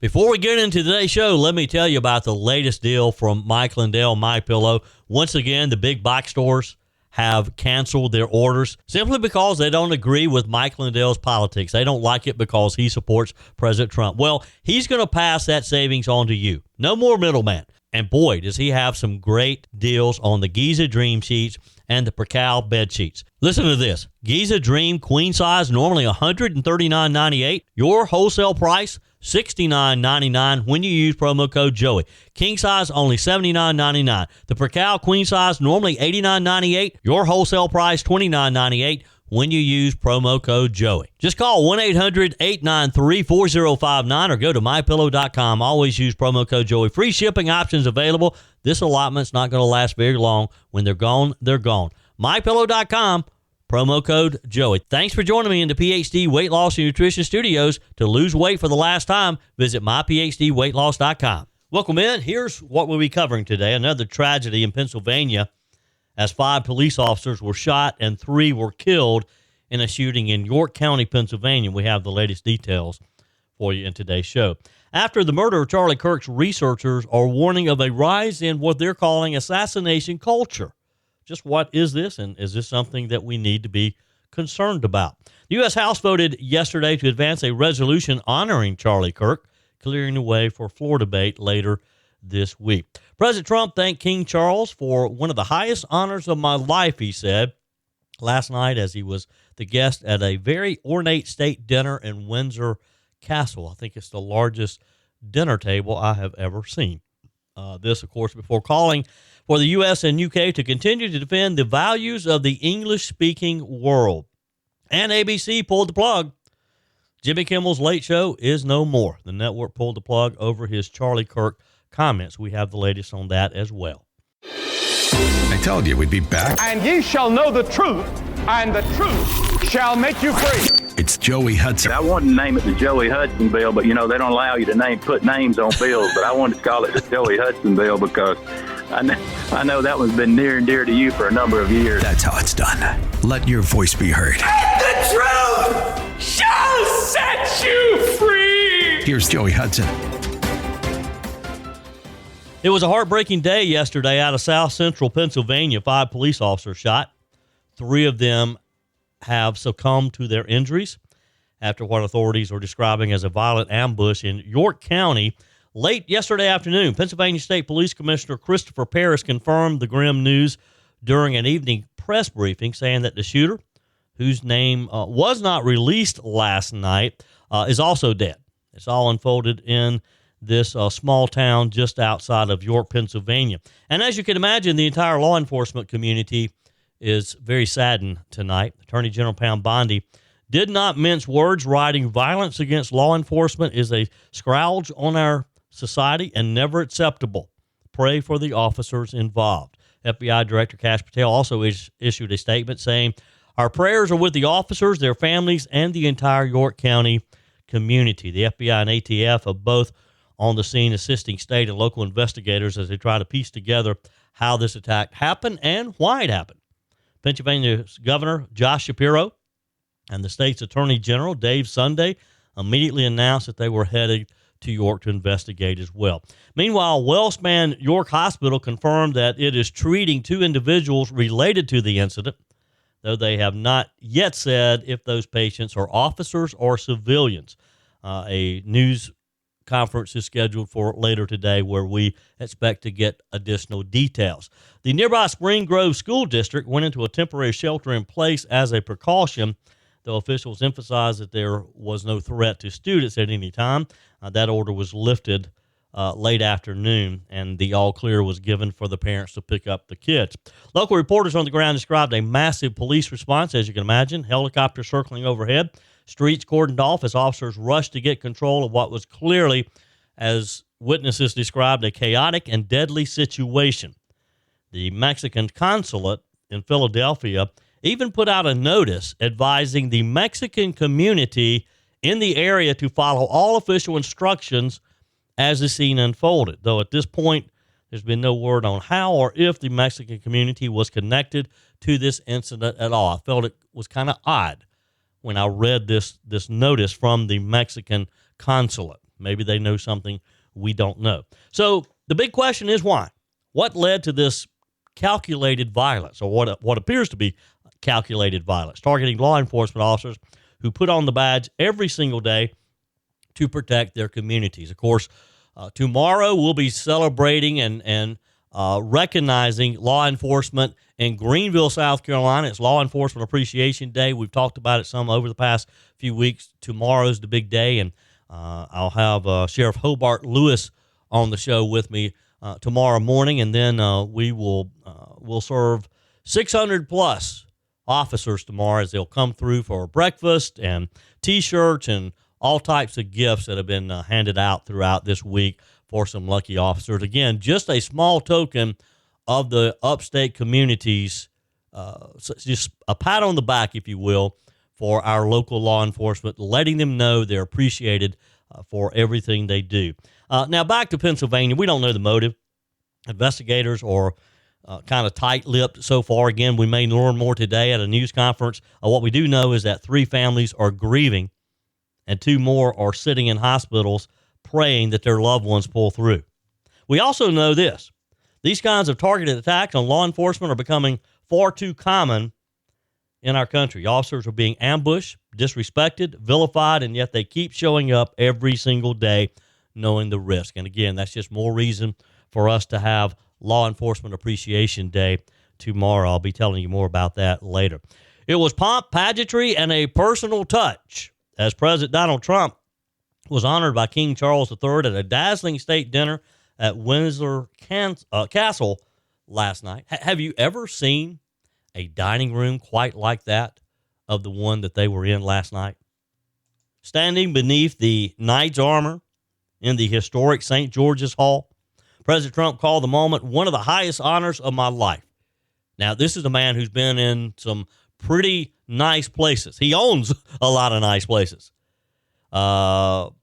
Before we get into today's show, let me tell you about the latest deal from Mike Lindell, MyPillow. Once again, the big box stores have canceled their orders simply because they don't agree with Mike Lindell's politics. They don't like it because he supports President Trump. Well, he's going to pass that savings on to you. No more middleman. And boy, does he have some great deals on the Giza Dream sheets and the Percal bed sheets. Listen to this. Giza Dream queen size, normally $139.98. Your wholesale price, $69.99 when you use promo code Joey. King size, only $79.99. The Percal queen size, normally $89.98. Your wholesale price, $29.98 when you use promo code Joey. Just call 1-800-893-4059 or go to MyPillow.com. Always use promo code Joey. Free shipping options available. This allotment's not going to last very long. When they're gone, they're gone. MyPillow.com, promo code Joey. Thanks for joining me in the PhD Weight Loss and Nutrition Studios. To lose weight for the last time, visit myphdweightloss.com. Welcome in. Here's what we'll be covering today. Another tragedy in Pennsylvania, as 5 police officers were shot and 3 were killed in a shooting in York County, Pennsylvania. We have the latest details for you in today's show. After the murder of Charlie Kirk's, researchers are warning of a rise in what they're calling assassination culture. Just what is this, and is this something that we need to be concerned about? The U.S. House voted yesterday to advance a resolution honoring Charlie Kirk, clearing the way for floor debate later this week. President Trump thanked King Charles for one of the highest honors of my life, he said, last night as he was the guest at a very ornate state dinner in Windsor Castle. I think it's the largest dinner table I have ever seen. This, of course, before calling for the U.S. and U.K. to continue to defend the values of the English-speaking world. And ABC pulled the plug. Jimmy Kimmel's Late Show is no more. The network pulled the plug over his Charlie Kirk comments. We have the latest on that as well. I told you we'd be back. And ye shall know the truth, and the truth shall make you free. It's Joey Hudson. I wanted to name it the Joey Hudson Bill, but, they don't allow you to put names on bills. But I wanted to call it the Joey Hudson Bill because I know that one's been near and dear to you for a number of years. That's how it's done. Let your voice be heard. And the truth shall set you free. Here's Joey Hudson. It was a heartbreaking day yesterday out of South Central Pennsylvania. 5 police officers shot. 3 of them have succumbed to their injuries after what authorities are describing as a violent ambush in York County late yesterday afternoon. Pennsylvania State Police Commissioner Christopher Parris confirmed the grim news during an evening press briefing, saying that the shooter, whose name was not released last night, is also dead. It's all unfolded in this small town just outside of York, Pennsylvania. And as you can imagine, the entire law enforcement community is very saddened tonight. Attorney General Pam Bondi did not mince words, writing, "Violence against law enforcement is a scourge on our society and never acceptable. Pray for the officers involved." FBI Director Kash Patel also issued a statement saying, "Our prayers are with the officers, their families, and the entire York County community." The FBI and ATF are both on the scene assisting state and local investigators as they try to piece together how this attack happened and why it happened. Pennsylvania's Governor Josh Shapiro and the state's Attorney General Dave Sunday immediately announced that they were headed to York to investigate as well. Meanwhile, WellSpan York Hospital confirmed that it is treating 2 individuals related to the incident, though they have not yet said if those patients are officers or civilians. A news conference is scheduled for later today where we expect to get additional details. The nearby Spring Grove School District went into a temporary shelter in place as a precaution, though officials emphasized that there was no threat to students at any time. That order was lifted late afternoon, and the all clear was given for the parents to pick up the kids. Local reporters on the ground described a massive police response, as you can imagine, helicopters circling overhead, streets cordoned off as officers rushed to get control of what was clearly, as witnesses described, a chaotic and deadly situation. The Mexican consulate in Philadelphia even put out a notice advising the Mexican community in the area to follow all official instructions as the scene unfolded, though at this point there's been no word on how or if the Mexican community was connected to this incident at all. I felt it was kind of odd when I read this notice from the Mexican consulate. Maybe they know something we don't know. So the big question is why? What led to this calculated violence, or what appears to be calculated violence, targeting law enforcement officers who put on the badge every single day to protect their communities? Of course, tomorrow we'll be celebrating and recognizing law enforcement in Greenville, South Carolina. It's Law Enforcement Appreciation Day. We've talked about it some over the past few weeks. Tomorrow's the big day, and I'll have Sheriff Hobart Lewis on the show with me tomorrow morning, and then we'll serve 600 plus officers tomorrow as they'll come through for breakfast and T-shirts and all types of gifts that have been handed out throughout this week for some lucky officers. Again, just a small token of the upstate communities, so just a pat on the back, if you will, for our local law enforcement, letting them know they're appreciated for everything they do. Now, back to Pennsylvania. We don't know the motive. Investigators are kind of tight-lipped so far. Again, we may learn more today at a news conference. What we do know is that 3 families are grieving and 2 more are sitting in hospitals praying that their loved ones pull through. We also know this. These kinds of targeted attacks on law enforcement are becoming far too common in our country. Officers are being ambushed, disrespected, vilified, and yet they keep showing up every single day knowing the risk. And again, that's just more reason for us to have Law Enforcement Appreciation Day tomorrow. I'll be telling you more about that later. It was pomp, pageantry, and a personal touch as President Donald Trump was honored by King Charles III at a dazzling state dinner at Windsor Castle last night. Have you ever seen a dining room quite like that of the one that they were in last night? Standing beneath the knight's armor in the historic St. George's Hall, President Trump called the moment one of the highest honors of my life. Now, this is a man who's been in some pretty nice places. He owns a lot of nice places. Trump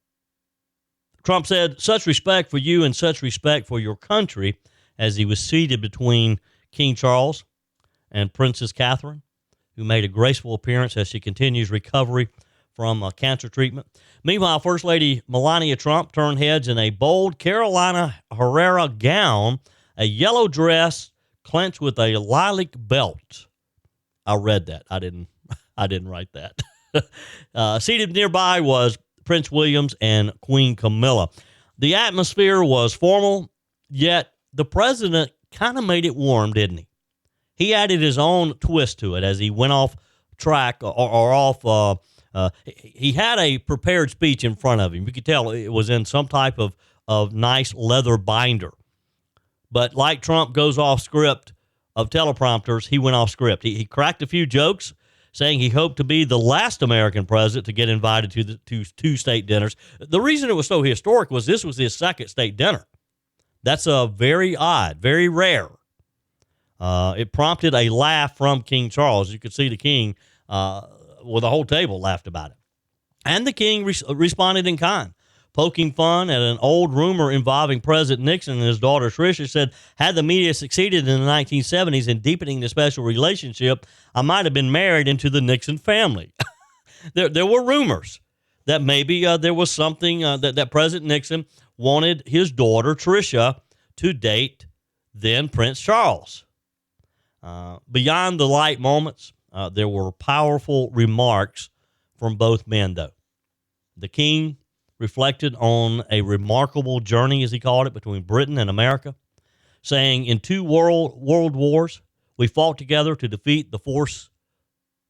said, such respect for you and such respect for your country, as he was seated between King Charles and Princess Catherine, who made a graceful appearance as she continues recovery from cancer treatment. Meanwhile, First Lady Melania Trump turned heads in a bold Carolina Herrera gown, a yellow dress clenched with a lilac belt. I read that. I didn't write that. Seated nearby was Prince William and Queen Camilla. The atmosphere was formal, yet the president kind of made it warm, didn't he? He added his own twist to it as he went off track he had a prepared speech in front of him. You could tell it was in some type of nice leather binder. But like Trump goes off script of teleprompters, he went off script. He cracked a few jokes, saying he hoped to be the last American president to get invited to 2 state dinners. The reason it was so historic was this was his 2nd state dinner. That's very odd, very rare. It prompted a laugh from King Charles. You could see the king, the whole table laughed about it. And the king responded in kind, poking fun at an old rumor involving President Nixon and his daughter Tricia. Said, had the media succeeded in the 1970s in deepening the special relationship, I might have been married into the Nixon family. There were rumors that maybe there was something that President Nixon wanted his daughter Tricia to date then Prince Charles. Beyond the light moments, there were powerful remarks from both men, though. The king reflected on a remarkable journey, as he called it, between Britain and America, saying, in 2 world wars, we fought together to defeat the force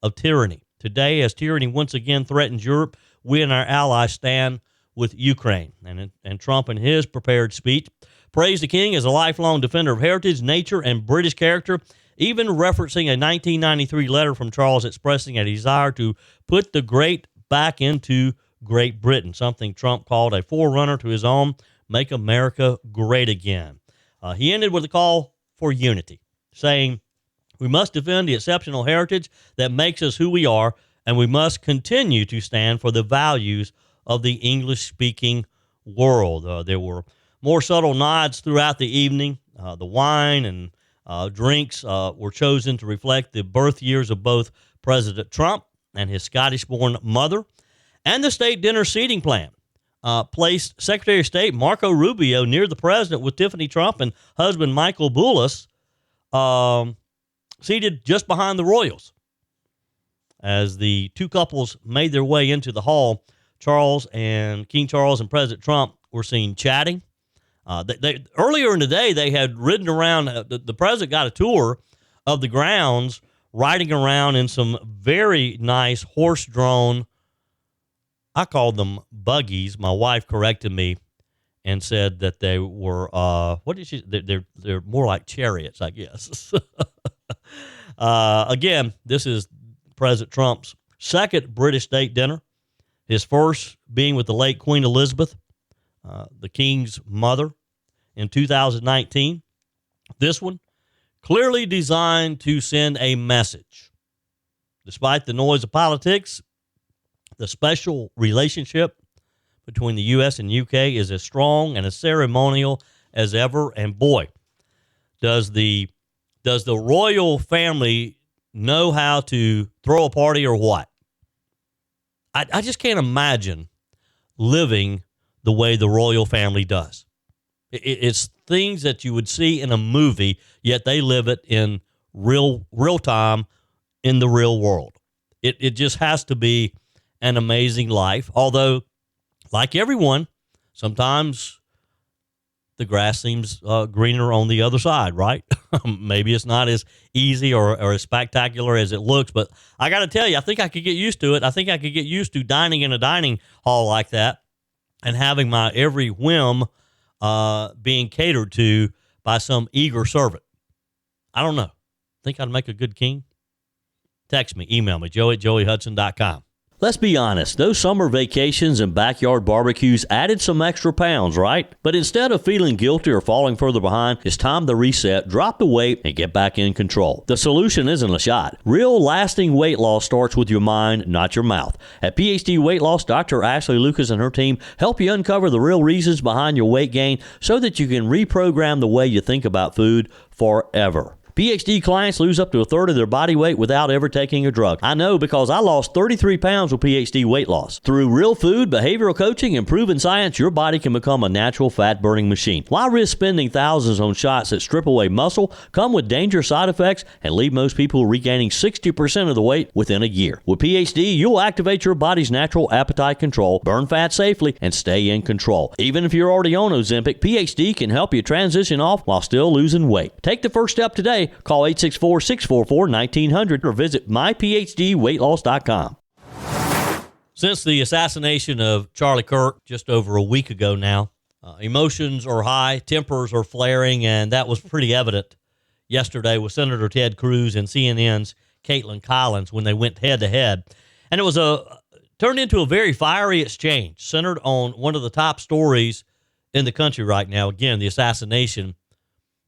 of tyranny. Today, as tyranny once again threatens Europe, we and our allies stand with Ukraine. And Trump, in his prepared speech, praised the king as a lifelong defender of heritage, nature, and British character, even referencing a 1993 letter from Charles expressing a desire to put the great back into Great Britain, something Trump called a forerunner to his own Make America Great Again. He ended with a call for unity, saying, we must defend the exceptional heritage that makes us who we are, and we must continue to stand for the values of the English-speaking world. There were more subtle nods throughout the evening. The wine and drinks were chosen to reflect the birth years of both President Trump and his Scottish-born mother, and the state dinner seating plan placed Secretary of State Marco Rubio near the president with Tiffany Trump and husband Michael Boulos seated just behind the royals. As the two couples made their way into the hall, King Charles and President Trump were seen chatting. Earlier in the day, they had ridden around. The president got a tour of the grounds, riding around in some very nice horse-drawn, I called them buggies. My wife corrected me and said that they were, what did she, they're more like chariots, I guess. Again, this is President Trump's second British state dinner, his first being with the late Queen Elizabeth, the King's mother, in 2019. This one clearly designed to send a message. Despite the noise of politics, the special relationship between the U.S. and U.K. is as strong and as ceremonial as ever. And boy, does the royal family know how to throw a party or what? I just can't imagine living the way the royal family does. It's things that you would see in a movie, yet they live it in real time in the real world. It just has to be an amazing life. Although, like everyone, sometimes the grass seems greener on the other side, right? Maybe it's not as easy or as spectacular as it looks, but I got to tell you, I think I could get used to it. I think I could get used to dining in a dining hall like that and having my every whim being catered to by some eager servant. I don't know. Think I'd make a good king? Text me, email me, joe@joeyhudson.com. Let's be honest, those summer vacations and backyard barbecues added some extra pounds, right? But instead of feeling guilty or falling further behind, it's time to reset, drop the weight, and get back in control. The solution isn't a shot. Real lasting weight loss starts with your mind, not your mouth. At PhD Weight Loss, Dr. Ashley Lucas and her team help you uncover the real reasons behind your weight gain so that you can reprogram the way you think about food forever. PhD clients lose up to a third of their body weight without ever taking a drug. I know because I lost 33 pounds with PhD Weight Loss. Through real food, behavioral coaching, and proven science, your body can become a natural fat-burning machine. Why risk spending thousands on shots that strip away muscle, come with dangerous side effects, and leave most people regaining 60% of the weight within a year? With PhD, you'll activate your body's natural appetite control, burn fat safely, and stay in control. Even if you're already on Ozempic, PhD can help you transition off while still losing weight. Take the first step today. Call 864-644-1900 or visit myphdweightloss.com. Since the assassination of Charlie Kirk just over a week ago now, emotions are high, tempers are flaring, and that was pretty evident yesterday with Senator Ted Cruz and CNN's Caitlin Collins when they went head-to-head. And it was turned into a very fiery exchange centered on one of the top stories in the country right now, again, the assassination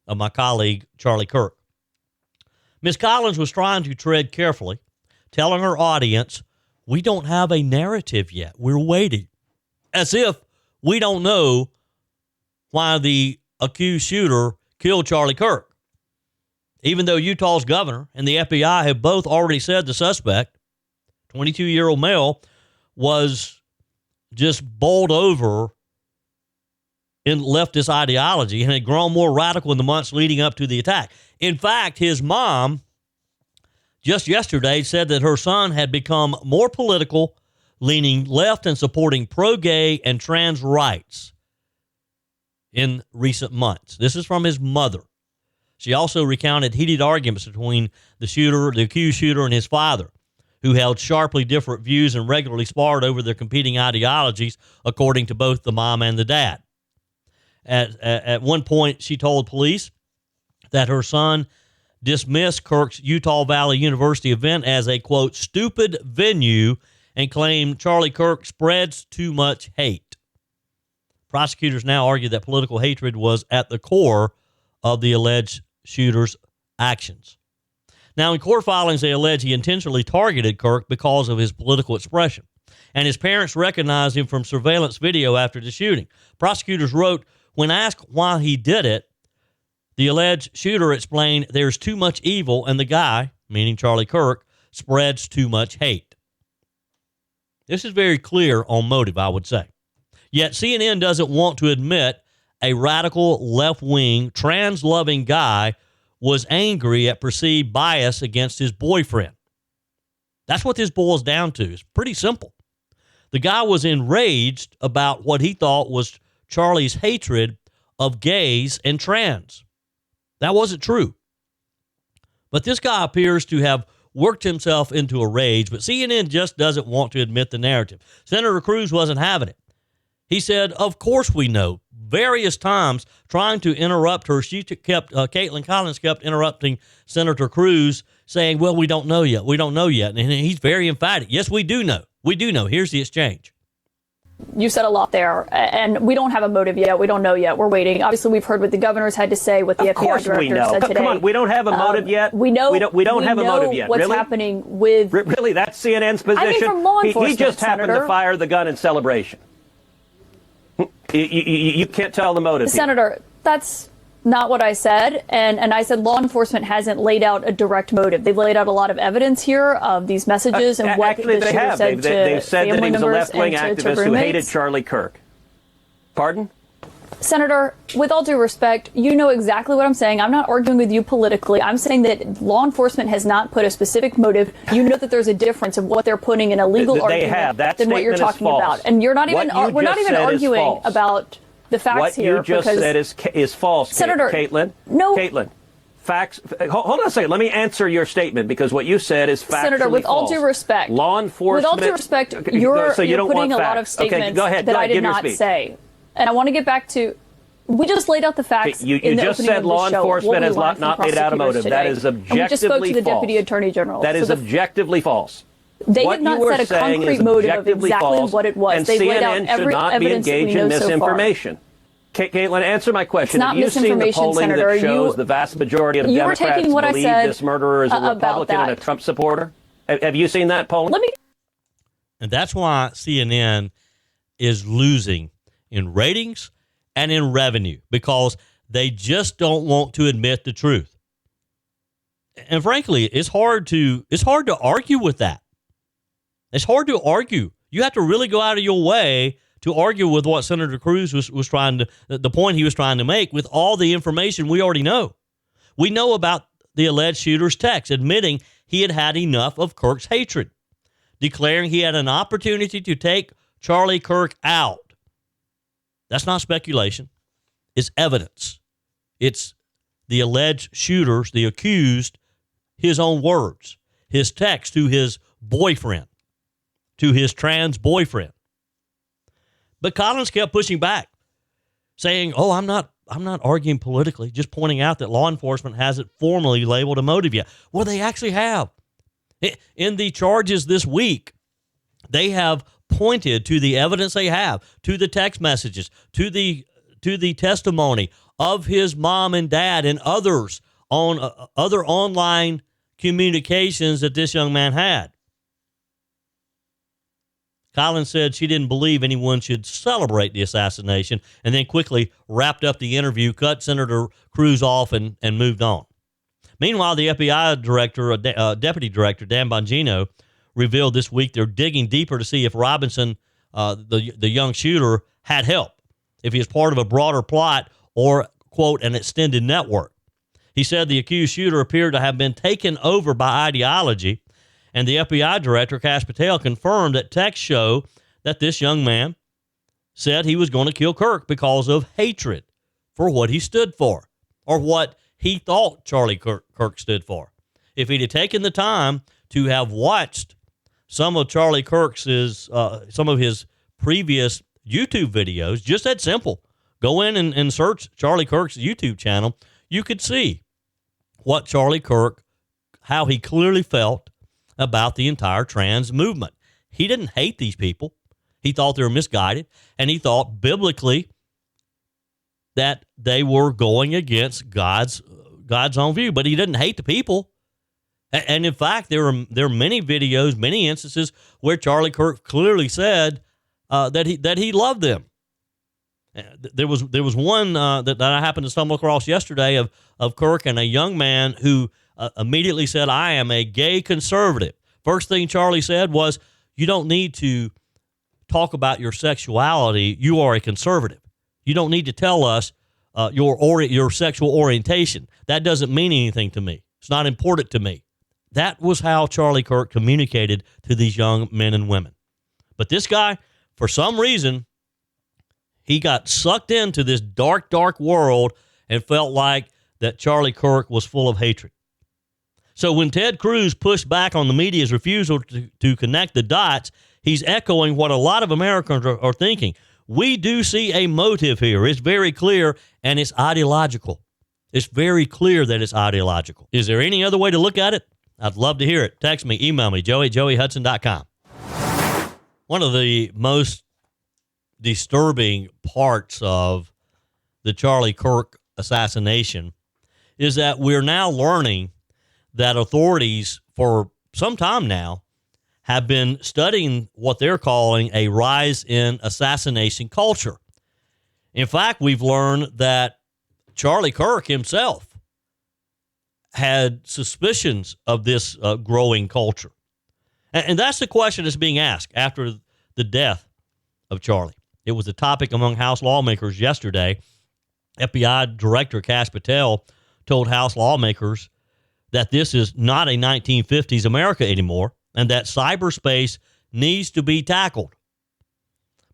of my colleague Charlie Kirk. Ms. Collins was trying to tread carefully, telling her audience, we don't have a narrative yet. We're waiting. As if we don't know why the accused shooter killed Charlie Kirk. Even though Utah's governor and the FBI have both already said the suspect, 22-year-old male, was just bowled over in leftist ideology and had grown more radical in the months leading up to the attack. In fact, his mom just yesterday said that her son had become more political, leaning left and supporting pro-gay and trans rights in recent months. This is from his mother. She also recounted heated arguments between the accused shooter, and his father, who held sharply different views and regularly sparred over their competing ideologies, according to both the mom and the dad. At one point, she told police that her son dismissed Kirk's Utah Valley University event as a, quote, stupid venue and claimed Charlie Kirk spreads too much hate. Prosecutors now argue that political hatred was at the core of the alleged shooter's actions. Now, in court filings, they allege he intentionally targeted Kirk because of his political expression, and his parents recognized him from surveillance video after the shooting. Prosecutors wrote, when asked why he did it, the alleged shooter explained there's too much evil and the guy, meaning Charlie Kirk, spreads too much hate. This is very clear on motive, I would say. Yet CNN doesn't want to admit a radical left-wing, trans-loving guy was angry at perceived bias against his boyfriend. That's what this boils down to. It's pretty simple. The guy was enraged about what he thought was Charlie's hatred of gays and trans. That wasn't true. But this guy appears to have worked himself into a rage, but CNN just doesn't want to admit the narrative. Senator Cruz wasn't having it. He said, of course we know. Various times trying to interrupt her, Caitlin Collins kept interrupting Senator Cruz, saying, well, we don't know yet. We don't know yet. And he's very emphatic. Yes, we do know. We do know. Here's the exchange. You said a lot there, and we don't have a motive yet. We don't know yet. We're waiting. Obviously, we've heard what the governor's had to say, what the FBI director said today. Come on, we don't have a motive yet. We know. We don't have a motive yet. What's really? happening with? Really, that's CNN's position. I mean, from law enforcement, he just happened Senator. to fire the gun in celebration. You can't tell the motive. Senator, that's not what I said. And I said law enforcement hasn't laid out a direct motive. They've laid out a lot of evidence here of these messages and what actually the they shooter have. said They've to said that family he was a members left-wing and to activist who hated roommates. Charlie Kirk. Pardon? Senator, with all due respect, you know exactly what I'm saying. I'm not arguing with you politically. I'm saying that law enforcement has not put a specific motive. You know that there's a difference of what they're putting in a legal argument than what you're talking about. And you're not even. We're not even arguing about the facts here. What you just said is false, Senator. Caitlin. No. Caitlin. Facts. Hold on a second. Let me answer your statement because what you said is factually Senator, with all false. due respect, law enforcement. With all due respect, you're putting a lot of statements that I did not say. And I want to get back to, we just laid out the facts. You in the just opening said of the law show, enforcement has what we not learned laid out a from motive. That prosecutors is today. And we just spoke to objectively the false. Deputy Attorney General. That is objectively false. They What have not you were said a saying concrete is motive of objectively exactly false, what it was. and They've laid out CNN should every not be evidence that we engaged know in so far. misinformation. Caitlin, answer my question. It's not Have you seen the misinformation, polling Senator. that shows the vast majority of You were Democrats taking what I believe said this murderer is a about Republican and a that. Trump supporter? Have you seen that polling? And that's why CNN is losing in ratings and in revenue, because they just don't want to admit the truth. And frankly, it's hard to argue with that. It's hard to argue. You have to really go out of your way to argue with what Senator Cruz was trying to, the point he was trying to make, with all the information we already know. We know about the alleged shooter's text admitting he had had enough of Kirk's hatred, declaring he had an opportunity to take Charlie Kirk out. That's not speculation. It's evidence. It's the alleged shooters, the accused, his own words, his text to his boyfriend, to his trans boyfriend. But Collins kept pushing back, saying, oh, I'm not arguing politically, just pointing out that law enforcement hasn't formally labeled a motive yet. Well, they actually have. In the charges this week, they have pointed to the evidence they have, to the text messages, to the testimony of his mom and dad and others on other online communications that this young man had. Collins said she didn't believe anyone should celebrate the assassination, and then quickly wrapped up the interview, cut Senator Cruz off, and moved on. Meanwhile, the FBI director, Deputy Director Dan Bongino, revealed this week they're digging deeper to see if Robinson, the young shooter, had help, if he was part of a broader plot or, quote, an extended network. He said the accused shooter appeared to have been taken over by ideology, and the FBI director, Kash Patel, confirmed that texts show that this young man said he was going to kill Kirk because of hatred for what he stood for, or what he thought Charlie Kirk stood for. If he'd have taken the time to have watched some of Charlie Kirk's, some of his previous YouTube videos, just that simple, go in and search Charlie Kirk's YouTube channel, you could see what Charlie Kirk, how he clearly felt about the entire trans movement. He didn't hate these people. He thought they were misguided, and he thought biblically that they were going against God's own view, but he didn't hate the people. And in fact, there are many videos, many instances where Charlie Kirk clearly said that he loved them. There was one that I happened to stumble across yesterday of Kirk and a young man who immediately said, I am a gay conservative. First thing Charlie said was, you don't need to talk about your sexuality, you are a conservative. You don't need to tell us your sexual orientation. That doesn't mean anything to me. It's not important to me. That was how Charlie Kirk communicated to these young men and women. But this guy, for some reason, he got sucked into this dark, dark world and felt like that Charlie Kirk was full of hatred. So when Ted Cruz pushed back on the media's refusal to connect the dots, he's echoing what a lot of Americans are thinking. We do see a motive here. It's very clear, and it's ideological. It's very clear that it's ideological. Is there any other way to look at it? I'd love to hear it. Text me, email me, joey@joeyhudson.com. One of the most disturbing parts of the Charlie Kirk assassination is that we're now learning that authorities for some time now have been studying what they're calling a rise in assassination culture. In fact, we've learned that Charlie Kirk himself had suspicions of this growing culture. And that's the question that's being asked after the death of Charlie. It was a topic among House lawmakers yesterday. FBI Director Kash Patel told House lawmakers that this is not a 1950s America anymore and that cyberspace needs to be tackled.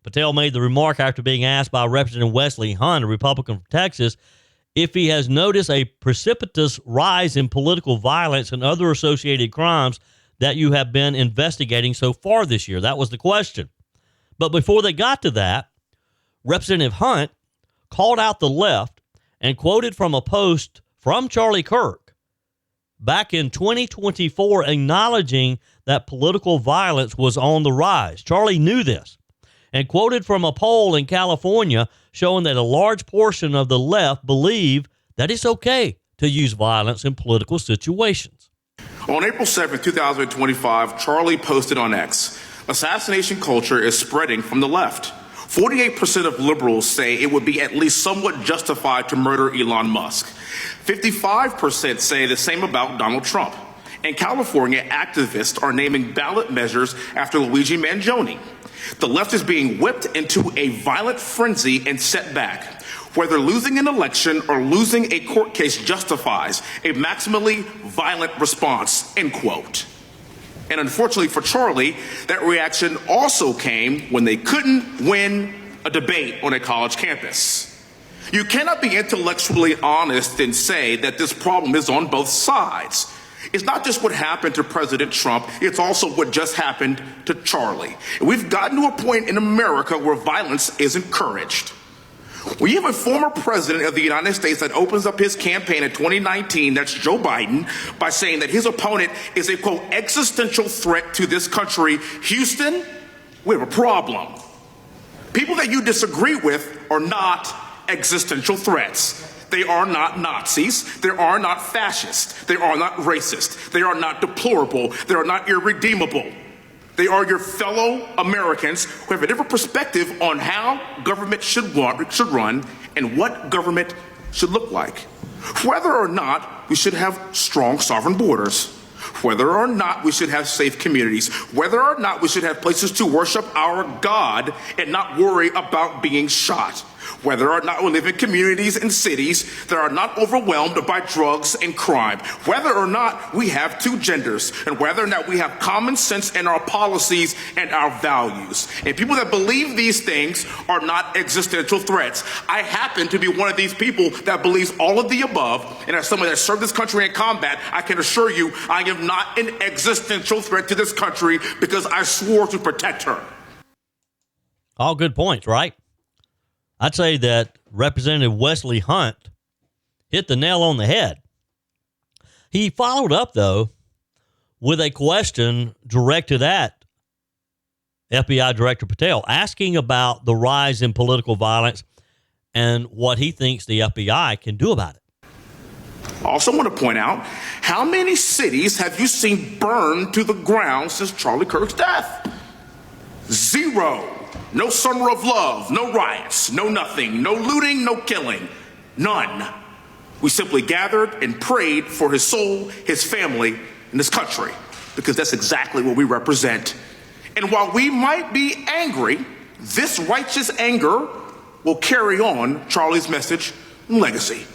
Patel made the remark after being asked by Representative Wesley Hunt, a Republican from Texas, if he has noticed a precipitous rise in political violence and other associated crimes that you have been investigating so far this year. That was the question. But before they got to that, Representative Hunt called out the left and quoted from a post from Charlie Kirk back in 2024 acknowledging that political violence was on the rise. Charlie knew this and quoted from a poll in California showing that a large portion of the left believe that it's okay to use violence in political situations. On April 7th, 2025, Charlie posted on X, "Assassination culture is spreading from the left. 48% of liberals say it would be at least somewhat justified to murder Elon Musk. 55% say the same about Donald Trump. In California, activists are naming ballot measures after Luigi Mangione. The left is being whipped into a violent frenzy and set back. Whether losing an election or losing a court case justifies a maximally violent response," end quote. And unfortunately for Charlie, that reaction also came when they couldn't win a debate on a college campus. You cannot be intellectually honest and say that this problem is on both sides. It's not just what happened to President Trump, it's also what just happened to Charlie. And we've gotten to a point in America where violence is encouraged. We have a former president of the United States that opens up his campaign in 2019, that's Joe Biden, by saying that his opponent is a, quote, existential threat to this country. Houston, we have a problem. People that you disagree with are not existential threats. They are not Nazis. They are not fascist. They are not racist. They are not deplorable. They are not irredeemable. They are your fellow Americans who have a different perspective on how government should run and what government should look like. Whether or not we should have strong sovereign borders, whether or not we should have safe communities, whether or not we should have places to worship our God and not worry about being shot, whether or not we live in communities and cities that are not overwhelmed by drugs and crime, whether or not we have two genders, and whether or not we have common sense in our policies and our values. And people that believe these things are not existential threats. I happen to be one of these people that believes all of the above, and as someone that served this country in combat, I can assure you I am not an existential threat to this country because I swore to protect her. All good points, right? I'd say that Representative Wesley Hunt hit the nail on the head. He followed up, though, with a question directed at FBI Director Patel, asking about the rise in political violence and what he thinks the FBI can do about it. I also want to point out, how many cities have you seen burned to the ground since Charlie Kirk's death? 0. No summer of love, no riots, no nothing, no looting, no killing, none. We simply gathered and prayed for his soul, his family, and his country, because that's exactly what we represent. And while we might be angry, this righteous anger will carry on Charlie's message and legacy.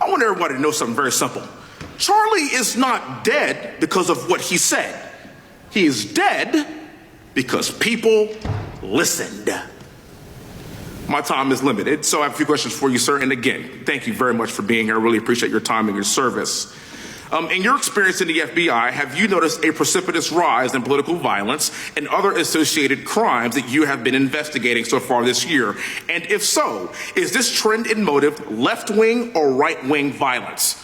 I want everybody to know something very simple. Charlie is not dead because of what he said. He is dead because people listened. My time is limited, so I have a few questions for you, sir. And again, thank you very much for being here. I really appreciate your time and your service. In your experience in the FBI, have you noticed a precipitous rise in political violence and other associated crimes that you have been investigating so far this year? And if so, is this trend in motive left-wing or right-wing violence?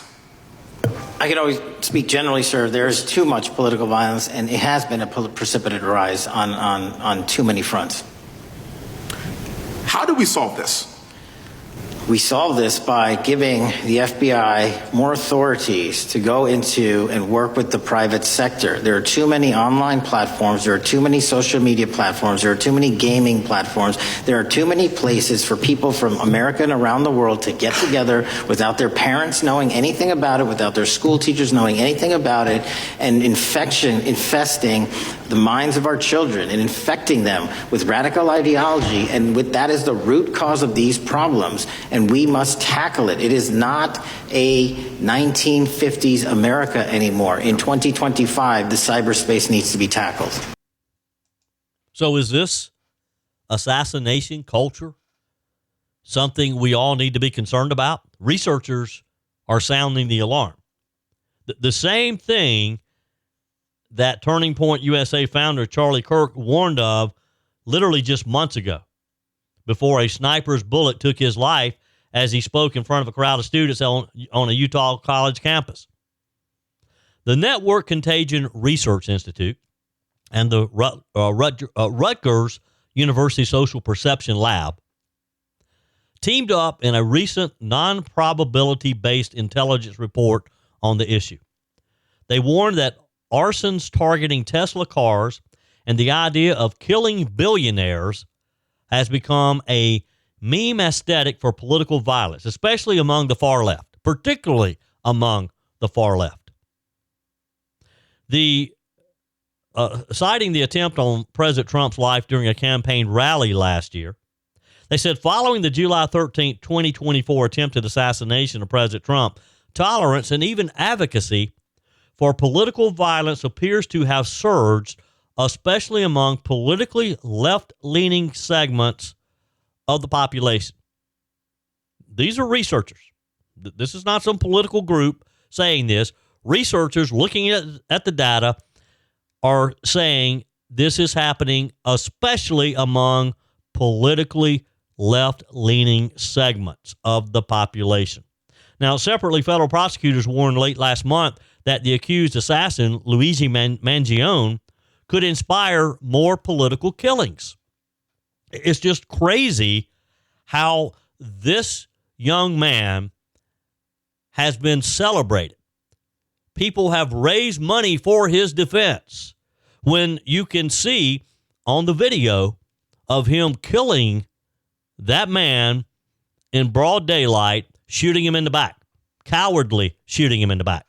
I can always speak generally, sir. There is too much political violence, and it has been a precipitous rise on too many fronts. How do we solve this? We solve this by giving the FBI more authorities to go into and work with the private sector. There are too many online platforms. There are too many social media platforms. There are too many gaming platforms. There are too many places for people from America and around the world to get together without their parents knowing anything about it, without their school teachers knowing anything about it, and infesting the minds of our children and infecting them with radical ideology. And that is the root cause of these problems. And we must tackle it. It is not a 1950s America anymore. In 2025, the cyberspace needs to be tackled. So is this assassination culture something we all need to be concerned about? Researchers are sounding the alarm. The same thing that Turning Point USA founder Charlie Kirk warned of literally just months ago, before a sniper's bullet took his life as he spoke in front of a crowd of students on a Utah college campus. The Network Contagion Research Institute and the Rutgers University Social Perception Lab teamed up in a recent non-probability-based intelligence report on the issue. They warned that arsons targeting Tesla cars and the idea of killing billionaires has become a meme aesthetic for political violence, especially among the far left, particularly among the far left. Citing the attempt on President Trump's life during a campaign rally last year, they said following the July 13, 2024 attempted assassination of President Trump, tolerance and even advocacy for political violence appears to have surged, especially among politically left-leaning segments of the population. These are researchers. This is not some political group saying this. Researchers looking at the data are saying this is happening especially among politically left-leaning segments of the population. Now, separately, federal prosecutors warned late last month that the accused assassin, Luigi Mangione, could inspire more political killings. It's just crazy how this young man has been celebrated. People have raised money for his defense when you can see on the video of him killing that man in broad daylight, shooting him in the back, cowardly shooting him in the back.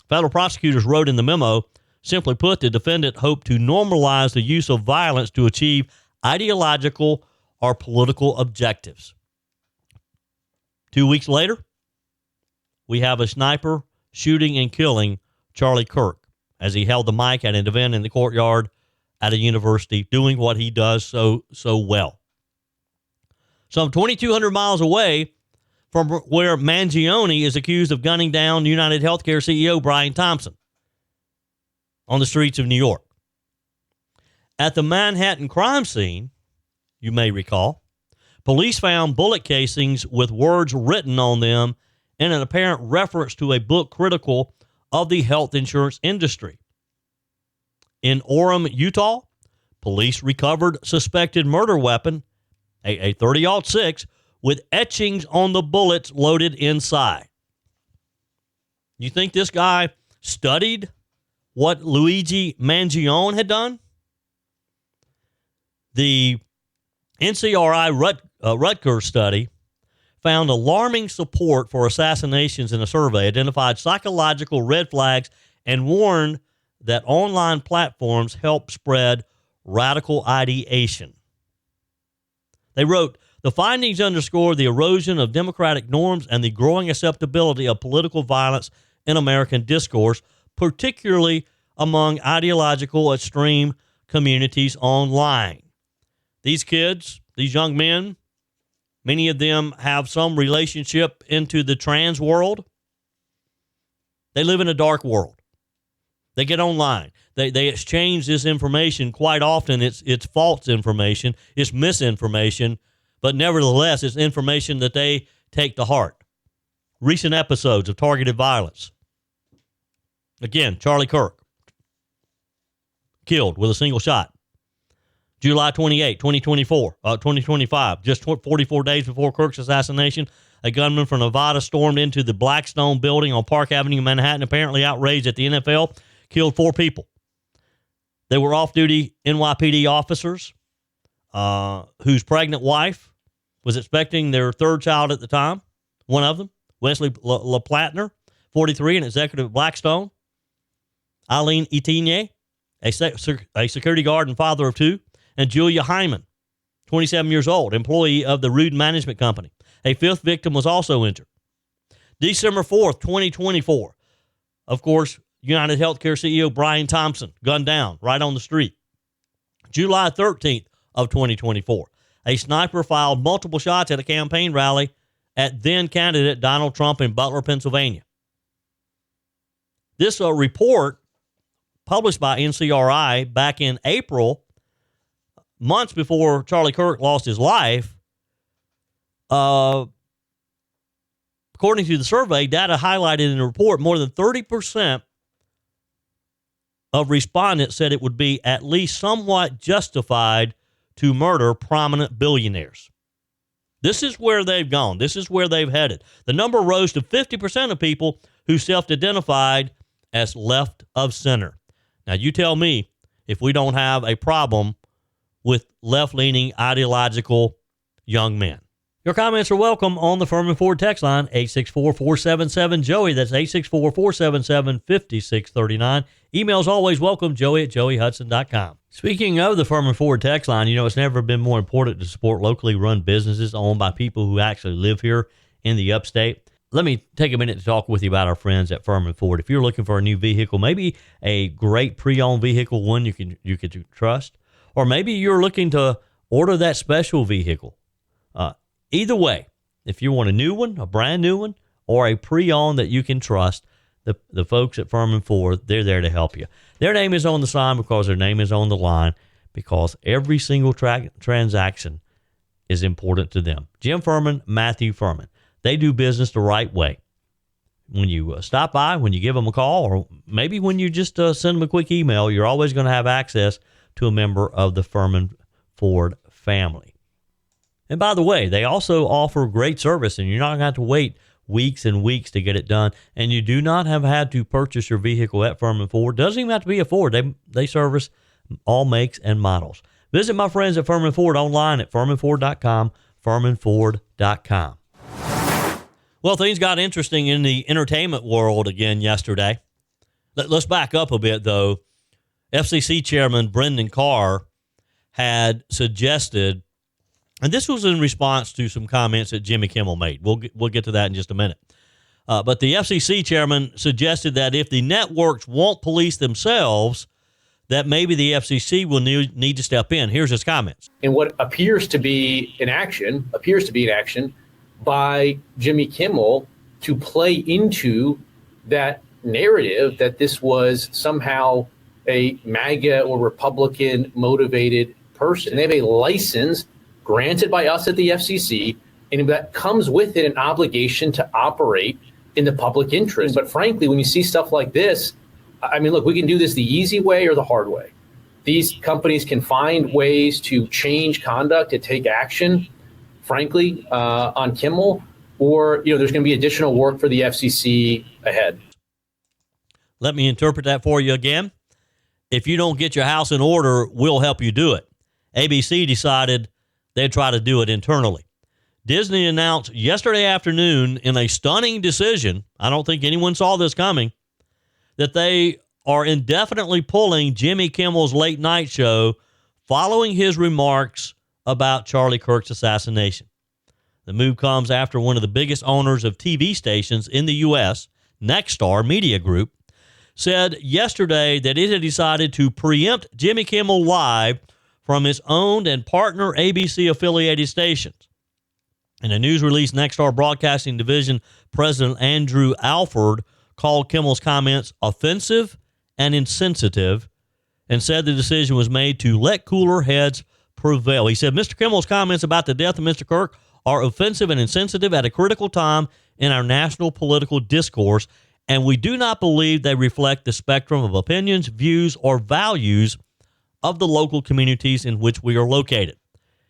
Federal prosecutors wrote in the memo, simply put, the defendant hoped to normalize the use of violence to achieve ideological or political objectives. 2 weeks later, we have a sniper shooting and killing Charlie Kirk as he held the mic at an event in the courtyard at a university, doing what he does so well. Some 2,200 miles away from where Mangione is accused of gunning down United Healthcare CEO Brian Thompson on the streets of New York. At the Manhattan crime scene, you may recall, police found bullet casings with words written on them in an apparent reference to a book critical of the health insurance industry. In Orem, Utah, police recovered suspected murder weapon, a .30-06, with etchings on the bullets loaded inside. You think this guy studied what Luigi Mangione had done? The NCRI Rutgers study found alarming support for assassinations in a survey, identified psychological red flags, and warned that online platforms help spread radical ideation. They wrote, the findings underscore the erosion of democratic norms and the growing acceptability of political violence in American discourse, particularly among ideological extreme communities online. These kids, these young men, many of them have some relationship into the trans world. They live in a dark world. They get online. They exchange this information. Quite often it's false information. It's misinformation. But nevertheless, it's information that they take to heart. Recent episodes of targeted violence. Again, Charlie Kirk, killed with a single shot. July 28, 2025, just 44 days before Kirk's assassination, a gunman from Nevada stormed into the Blackstone building on Park Avenue, Manhattan, apparently outraged at the NFL, killed 4 people. They were off-duty NYPD officers whose pregnant wife was expecting their 3rd child at the time. One of them, Wesley LaPlatner, 43, an executive at Blackstone. Eileen Etienne, a security guard and father of 2. And Julia Hyman, 27 years old, employee of the Rudin Management Company. A 5th victim was also injured. December 4th, 2024. Of course, United Healthcare CEO Brian Thompson, gunned down right on the street. July 13th of 2024. A sniper fired multiple shots at a campaign rally at then-candidate Donald Trump in Butler, Pennsylvania. This report, published by NCRI back in April, months before Charlie Kirk lost his life, according to the survey, data highlighted in the report, more than 30% of respondents said it would be at least somewhat justified to murder prominent billionaires. This is where they've gone. This is where they've headed. The number rose to 50% of people who self-identified as left of center. Now, you tell me if we don't have a problem with left-leaning ideological young men. Your comments are welcome on the Furman Ford text line, 864-477-JOEY. That's 864-477-5639. Emails always welcome, joey@joeyhudson.com. Speaking of the Furman Ford text line, you know, it's never been more important to support locally run businesses owned by people who actually live here in the upstate. Let me take a minute to talk with you about our friends at Furman Ford. If you're looking for a new vehicle, maybe a great pre-owned vehicle, one you could trust, or maybe you're looking to order that special vehicle. Either way, if you want a new one, a brand new one, or a pre-owned that you can trust, the folks at Furman Ford, they're there to help you. Their name is on the sign because their name is on the line, because every single transaction is important to them. Jim Furman, Matthew Furman. They do business the right way. When you stop by, when you give them a call, or maybe when you just send them a quick email, you're always going to have access to a member of the Furman Ford family. And by the way, they also offer great service, and you're not going to have to wait weeks and weeks to get it done. And you do not have had to purchase your vehicle at Furman Ford. Doesn't even have to be a Ford. They service all makes and models. Visit my friends at Furman Ford online at furmanford.com, furmanford.com. Well, things got interesting in the entertainment world again yesterday. Let's back up a bit, though. FCC Chairman Brendan Carr had suggested, and this was in response to some comments that Jimmy Kimmel made. We'll get to that in just a minute. But the FCC chairman suggested that if the networks won't police themselves, that maybe the FCC will need to step in. Here's his comments. And what appears to be an action by Jimmy Kimmel to play into that narrative that this was somehow a MAGA or Republican motivated person. They have a license granted by us at the FCC, and that comes with it an obligation to operate in the public interest. But frankly, when you see stuff like this, I mean, look, we can do this the easy way or the hard way. These companies can find ways to change conduct, to take action, frankly, on Kimmel, or, you know, there's going to be additional work for the FCC ahead. Let me interpret that for you again. If you don't get your house in order, we'll help you do it. ABC decided they'd try to do it internally. Disney announced yesterday afternoon in a stunning decision, I don't think anyone saw this coming, that they are indefinitely pulling Jimmy Kimmel's late night show following his remarks about Charlie Kirk's assassination. The move comes after one of the biggest owners of TV stations in the U.S., Nexstar Media Group, said yesterday that it had decided to preempt Jimmy Kimmel Live from its owned and partner ABC-affiliated stations. In a news release, Nexstar Broadcasting Division President Andrew Alford called Kimmel's comments offensive and insensitive and said the decision was made to let cooler heads prevail. He said, Mr. Kimmel's comments about the death of Mr. Kirk are offensive and insensitive at a critical time in our national political discourse, and we do not believe they reflect the spectrum of opinions, views, or values of the local communities in which we are located.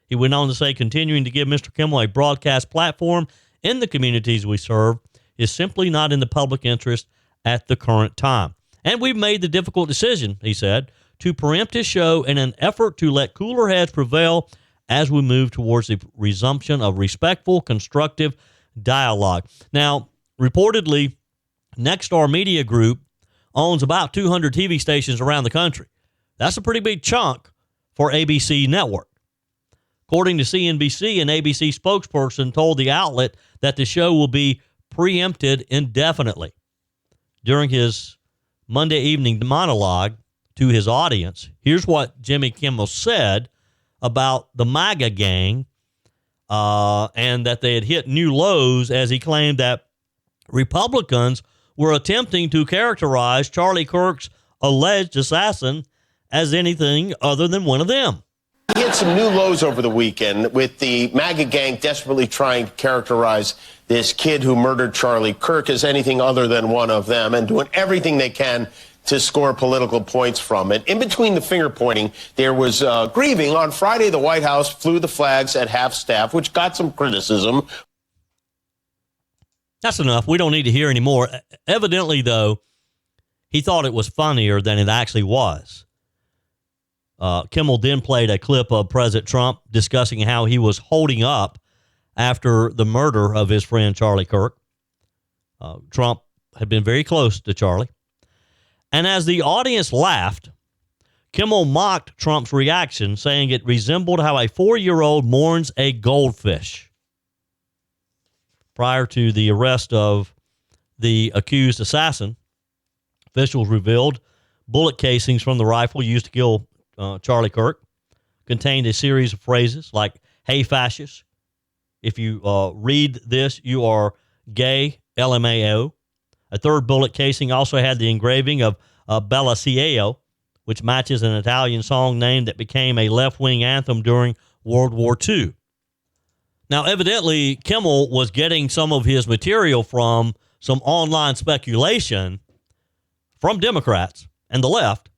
He went on to say, continuing to give Mr. Kimmel a broadcast platform in the communities we serve is simply not in the public interest at the current time. And we've made the difficult decision, he said, to preempt his show in an effort to let cooler heads prevail as we move towards the resumption of respectful, constructive dialogue. Now, reportedly, Nexstar Media Group owns about 200 TV stations around the country. That's a pretty big chunk for ABC Network. According to CNBC, an ABC spokesperson told the outlet that the show will be preempted indefinitely. During his Monday evening monologue to his audience, here's what Jimmy Kimmel said about the MAGA gang and that they had hit new lows as he claimed that Republicans were attempting to characterize Charlie Kirk's alleged assassin as anything other than one of them. He hit some new lows over the weekend with the MAGA gang desperately trying to characterize this kid who murdered Charlie Kirk as anything other than one of them and doing everything they can to score political points from it. In between the finger pointing, there was grieving. On Friday, the White House flew the flags at half-staff, which got some criticism. That's enough. We don't need to hear any more. Evidently, though, he thought it was funnier than it actually was. Kimmel then played a clip of President Trump discussing how he was holding up after the murder of his friend Charlie Kirk. Trump had been very close to Charlie. And as the audience laughed, Kimmel mocked Trump's reaction, saying it resembled how a 4-year-old mourns a goldfish. Prior to the arrest of the accused assassin, officials revealed bullet casings from the rifle used to kill Charlie Kirk contained a series of phrases like, "Hey, fascist. If you read this, you are gay, LMAO." A third bullet casing also had the engraving of Bella Ciao, which matches an Italian song name that became a left-wing anthem during World War II. Now, evidently, Kimmel was getting some of his material from some online speculation from Democrats and the left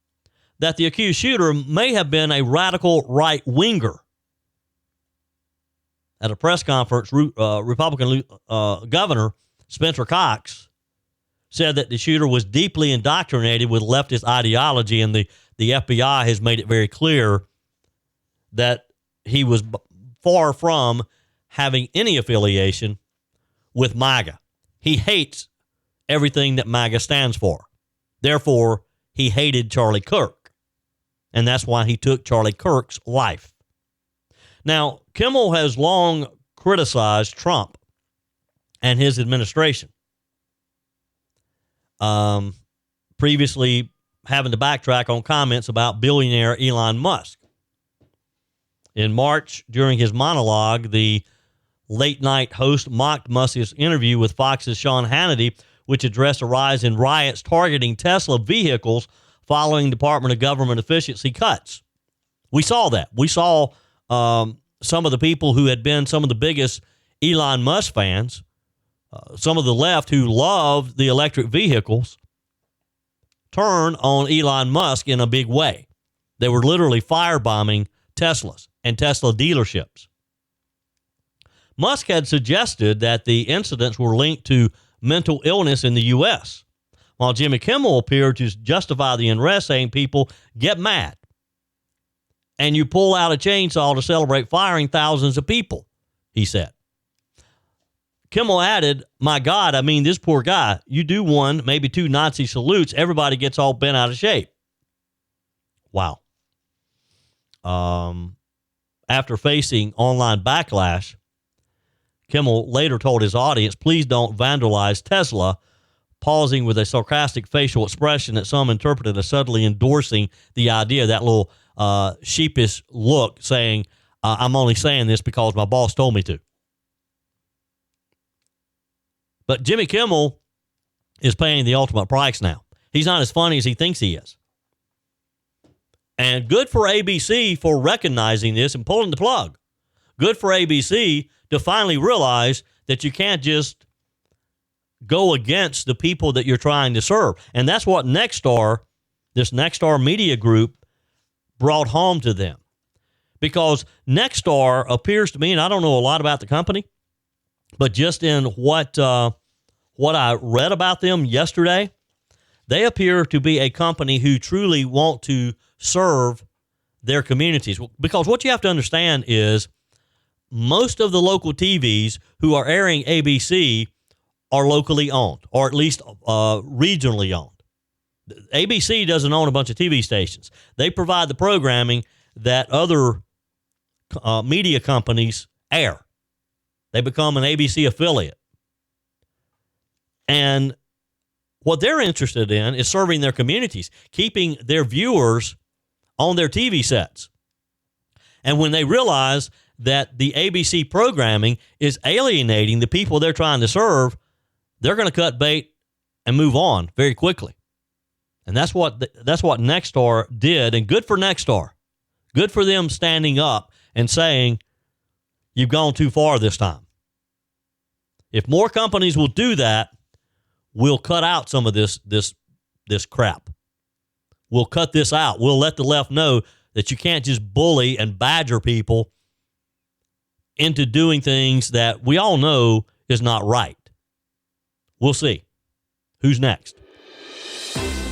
that the accused shooter may have been a radical right-winger. At a press conference, Republican Governor Spencer Cox said that the shooter was deeply indoctrinated with leftist ideology, and the FBI has made it very clear that he was far from having any affiliation with MAGA. He hates everything that MAGA stands for. Therefore, he hated Charlie Kirk, and that's why he took Charlie Kirk's life. Now, Kimmel has long criticized Trump and his administration, previously having to backtrack on comments about billionaire Elon Musk. In March, during his monologue, the late-night host mocked Musk's interview with Fox's Sean Hannity, which addressed a rise in riots targeting Tesla vehicles following Department of Government efficiency cuts. We saw that. We saw some of the people who had been some of the biggest Elon Musk fans, some of the left who loved the electric vehicles, turn on Elon Musk in a big way. They were literally firebombing Teslas and Tesla dealerships. Musk had suggested that the incidents were linked to mental illness in the U.S., while Jimmy Kimmel appeared to justify the unrest, saying people get mad and you pull out a chainsaw to celebrate firing thousands of people, he said. Kimmel added, my God, I mean, this poor guy, you do one, maybe two Nazi salutes, everybody gets all bent out of shape. Wow. After facing online backlash, Kimmel later told his audience, please don't vandalize Tesla, pausing with a sarcastic facial expression that some interpreted as subtly endorsing the idea, that little sheepish look, saying, I'm only saying this because my boss told me to. But Jimmy Kimmel is paying the ultimate price now. He's not as funny as he thinks he is. And good for ABC for recognizing this and pulling the plug. Good for ABC to finally realize that you can't just go against the people that you're trying to serve. And that's what Nexstar, this Nexstar media group, brought home to them. Because Nexstar appears to me, and I don't know a lot about the company, but just in what I read about them yesterday, they appear to be a company who truly want to serve their communities. Because what you have to understand is most of the local TVs who are airing ABC are locally owned, or at least regionally owned. ABC doesn't own a bunch of TV stations. They provide the programming that other media companies air. They become an ABC affiliate. And what they're interested in is serving their communities, keeping their viewers on their TV sets. And when they realize that the ABC programming is alienating the people they're trying to serve, they're going to cut bait and move on very quickly. And that's what Nexstar did. And good for Nexstar. Good for them standing up and saying, you've gone too far this time. If more companies will do that, we'll cut out some of this crap. We'll cut this out. We'll let the left know that you can't just bully and badger people into doing things that we all know is not right. We'll see. Who's next?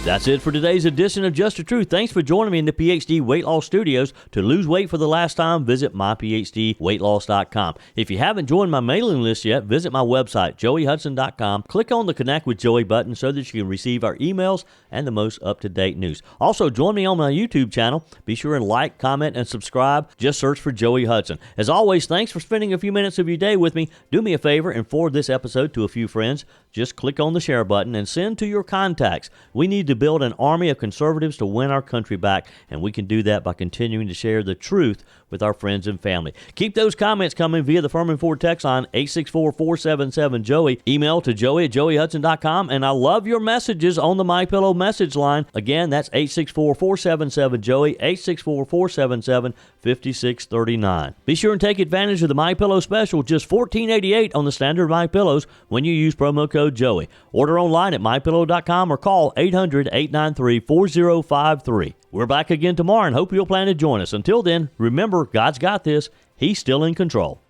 That's it for today's edition of Just the Truth. Thanks for joining me in the PhD Weight Loss Studios. To lose weight for the last time, visit myphdweightloss.com. If you haven't joined my mailing list yet, visit my website, joeyhudson.com. Click on the Connect with Joey button so that you can receive our emails and the most up-to-date news. Also, join me on my YouTube channel. Be sure and like, comment, and subscribe. Just search for Joey Hudson. As always, thanks for spending a few minutes of your day with me. Do me a favor and forward this episode to a few friends. Just click on the share button and send to your contacts. We need to build an army of conservatives to win our country back, and we can do that by continuing to share the truth with our friends and family. Keep those comments coming via the Furman Ford text line 864-477-JOEY. Email to joey@joeyhudson.com, and I love your messages on the MyPillow message line. Again, that's 864-477-JOEY, 864-477-5639. Be sure and take advantage of the MyPillow special, just $14.88 on the standard MyPillows when you use promo code Joey. Order online at mypillow.com or call 800-893-4053. We're back again tomorrow and hope you'll plan to join us. Until then, remember, God's got this. He's still in control.